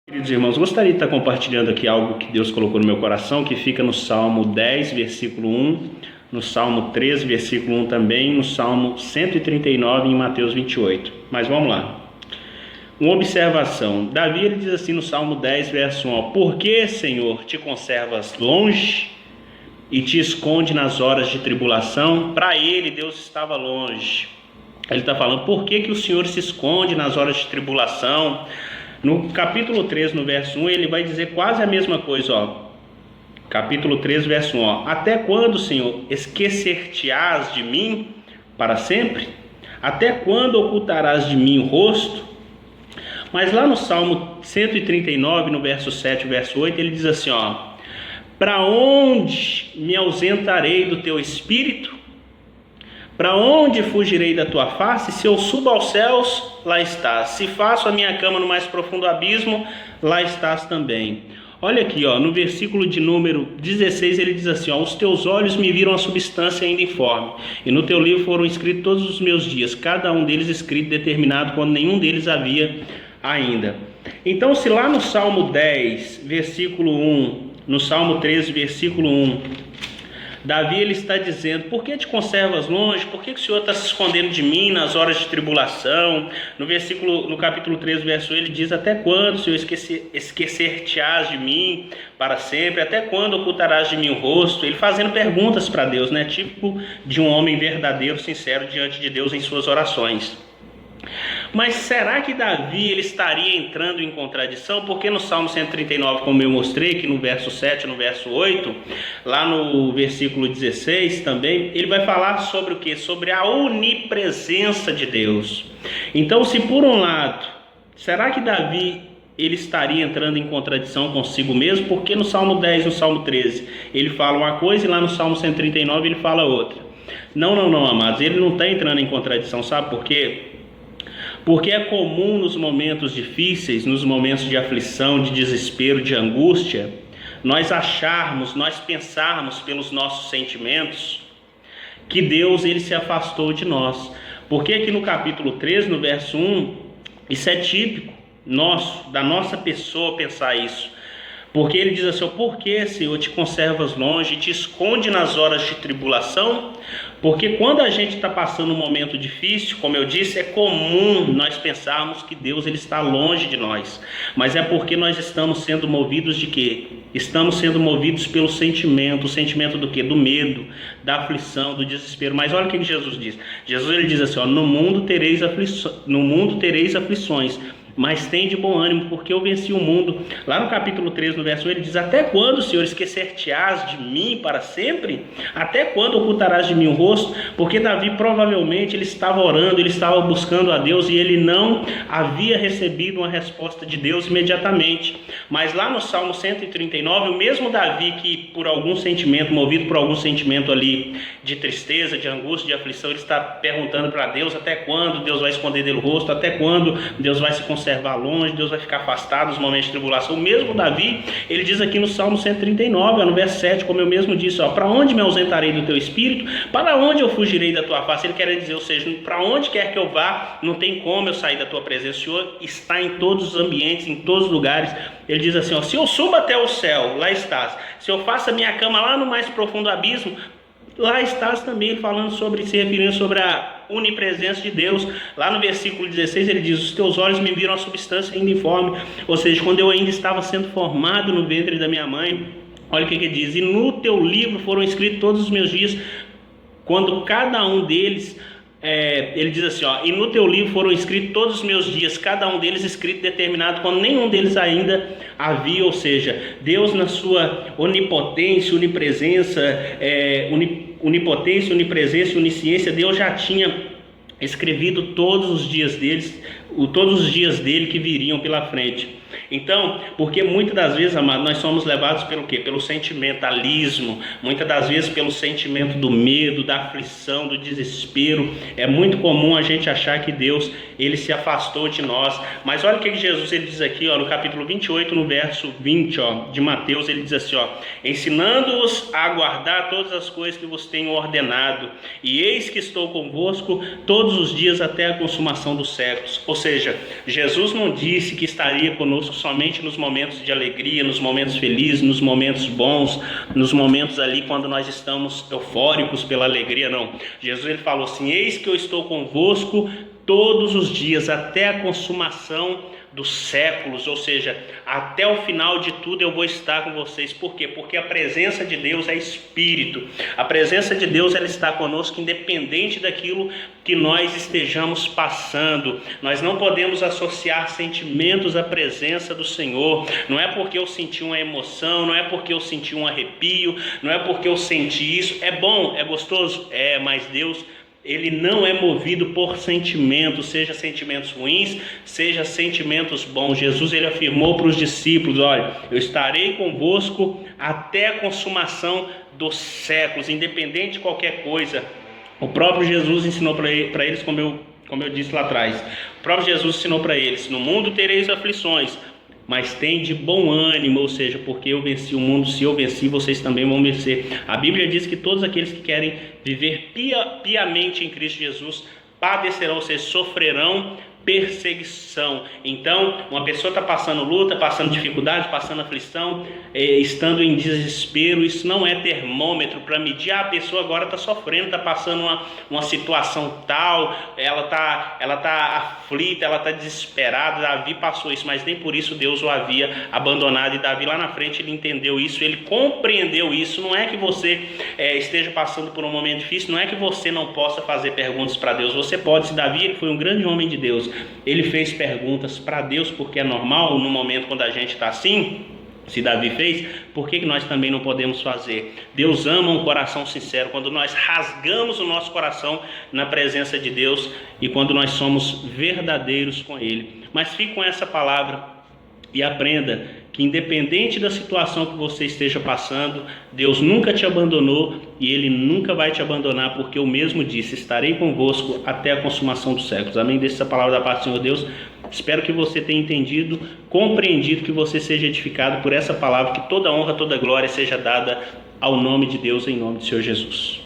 Queridos irmãos, gostaria de estar compartilhando aqui algo que Deus colocou no meu coração, que fica no Salmo 10, versículo 1, no Salmo 13, versículo 1 também, no Salmo 139 e em Mateus 28. Mas vamos lá. Uma observação. Davi ele diz assim no Salmo 10, verso 1, por que, Senhor, te conservas longe e te esconde nas horas de tribulação? Para ele, Deus estava longe. Ele está falando, por que o Senhor se esconde nas horas de tribulação? No capítulo 3, no verso 1, ele vai dizer quase a mesma coisa, ó. Capítulo 3, verso 1, ó. Até quando, Senhor, esquecer-te-ás de mim para sempre? Até quando ocultarás de mim o rosto? Mas lá no Salmo 139, no verso 7 e verso 8, ele diz assim, ó. Para onde me ausentarei do teu espírito? Para onde fugirei da tua face? Se eu subo aos céus, lá estás. Se faço a minha cama no mais profundo abismo, lá estás também. Olha aqui, ó, no versículo de número 16, ele diz assim, ó, os teus olhos me viram a substância ainda informe, e no teu livro foram escritos todos os meus dias, cada um deles escrito e determinado, quando nenhum deles havia ainda. Então, se lá no Salmo 10, versículo 1, no Salmo 13, versículo 1, Davi ele está dizendo, por que te conservas longe? Por que o Senhor está se escondendo de mim nas horas de tribulação? No capítulo 3, verso 1, ele diz, até quando, Senhor, esquecer-te-ás de mim para sempre? Até quando ocultarás de mim o rosto? Ele fazendo perguntas para Deus, né? Típico de um homem verdadeiro, sincero diante de Deus em suas orações. Mas será que Davi ele estaria entrando em contradição? Porque no Salmo 139, como eu mostrei, que no verso 7, no verso 8, lá no versículo 16 também, ele vai falar sobre o quê? Sobre a onipresença de Deus. Então, se por um lado, será que Davi ele estaria entrando em contradição consigo mesmo? Porque no Salmo 10, no Salmo 13, ele fala uma coisa e lá no Salmo 139 ele fala outra. Não, amados, ele não está entrando em contradição, sabe por quê? Porque é comum nos momentos difíceis, nos momentos de aflição, de desespero, de angústia, nós pensarmos pelos nossos sentimentos que Deus ele se afastou de nós. Porque aqui no capítulo 3, no verso 1, isso é típico da nossa pessoa pensar isso. Porque ele diz assim, por que, Senhor, te conservas longe, te esconde nas horas de tribulação? Porque quando a gente está passando um momento difícil, como eu disse, é comum nós pensarmos que Deus ele está longe de nós. Mas é porque nós estamos sendo movidos de quê? Estamos sendo movidos pelo sentimento. O sentimento do quê? Do medo, da aflição, do desespero. Mas olha o que Jesus diz. Jesus ele diz assim, ó, no mundo tereis aflições. Mas tem de bom ânimo, porque eu venci o mundo. Lá no capítulo 3, no verso 1, ele diz, até quando, Senhor, esquecer-te-ás de mim para sempre? Até quando ocultarás de mim o rosto? Porque Davi provavelmente ele estava orando, ele estava buscando a Deus e ele não havia recebido uma resposta de Deus imediatamente. Mas lá no Salmo 139, o mesmo Davi que movido por algum sentimento ali de tristeza, de angústia, de aflição, ele está perguntando para Deus até quando Deus vai esconder dele o rosto, até quando Deus vai se conservar longe, Deus vai ficar afastado nos momentos de tribulação. O mesmo Davi, ele diz aqui no Salmo 139, no verso 7, como eu mesmo disse, para onde me ausentarei do teu espírito? Para onde eu fugirei da tua face? Ele quer dizer, ou seja, para onde quer que eu vá, não tem como eu sair da tua presença. O Senhor está em todos os ambientes, em todos os lugares. Ele diz assim, se eu subo até o céu, lá estás. Se eu faço a minha cama lá no mais profundo abismo, lá estás também, se referindo sobre a onipresença de Deus. Lá no versículo 16 ele diz, os teus olhos me viram a substância ainda informe, ou seja, quando eu ainda estava sendo formado no ventre da minha mãe. Olha o que ele diz, e no teu livro foram escritos todos os meus dias, quando cada um deles, ele diz assim, e no teu livro foram escritos todos os meus dias, cada um deles escrito e determinado, quando nenhum deles ainda havia. Ou seja, Deus na sua onipotência, onipresença e onisciência, Deus já tinha escrevido todos os dias dele que viriam pela frente. Então, porque muitas das vezes, amado, nós somos levados pelo quê? Pelo sentimentalismo, muitas das vezes pelo sentimento do medo, da aflição, do desespero. É muito comum a gente achar que Deus, ele se afastou de nós. Mas olha o que Jesus ele diz aqui, no capítulo 28, no verso 20, de Mateus, ele diz assim, ensinando-os a guardar todas as coisas que vos tenho ordenado, e eis que estou convosco todos os dias até a consumação dos séculos. Ou seja, Jesus não disse que estaria conosco somente nos momentos de alegria, nos momentos felizes, nos momentos bons, nos momentos ali quando nós estamos eufóricos pela alegria, não. Jesus ele falou assim: eis que eu estou convosco todos os dias, até a consumação dos séculos, ou seja, até o final de tudo eu vou estar com vocês. Por quê? Porque a presença de Deus é Espírito. A presença de Deus ela está conosco independente daquilo que nós estejamos passando. Nós não podemos associar sentimentos à presença do Senhor. Não é porque eu senti uma emoção, não é porque eu senti um arrepio, não é porque eu senti isso. É bom, é gostoso? É, mas Deus, ele não é movido por sentimentos, seja sentimentos ruins, seja sentimentos bons. Jesus ele afirmou para os discípulos: olha, eu estarei convosco até a consumação dos séculos, independente de qualquer coisa. O próprio Jesus ensinou para eles, como eu disse lá atrás, o próprio Jesus ensinou para eles: no mundo tereis aflições, mas tem de bom ânimo, ou seja, porque eu venci o mundo, se eu venci, vocês também vão vencer. A Bíblia diz que todos aqueles que querem viver piamente em Cristo Jesus padecerão, ou seja, sofrerão perseguição. Então, uma pessoa está passando luta, passando dificuldade, passando aflição, estando em desespero, isso não é termômetro para medir. A pessoa agora está sofrendo, está passando uma situação tal, ela tá aflita, ela está desesperada. Davi passou isso, mas nem por isso Deus o havia abandonado. E Davi lá na frente ele entendeu isso, ele compreendeu isso. Não é que você esteja passando por um momento difícil, não é que você não possa fazer perguntas para Deus. Você pode. Se Davi ele foi um grande homem de Deus, ele fez perguntas para Deus, porque é normal no momento quando a gente está assim. Se Davi fez, por que nós também não podemos fazer? Deus ama um coração sincero. Quando nós rasgamos o nosso coração na presença de Deus e quando nós somos verdadeiros com Ele. Mas fique com essa palavra e aprenda que independente da situação que você esteja passando, Deus nunca te abandonou e Ele nunca vai te abandonar, porque eu mesmo disse: estarei convosco até a consumação dos séculos. Amém? Deixe essa palavra da parte do Senhor Deus. Espero que você tenha entendido, compreendido, que você seja edificado por essa palavra, que toda honra, toda glória seja dada ao nome de Deus, em nome do Senhor Jesus.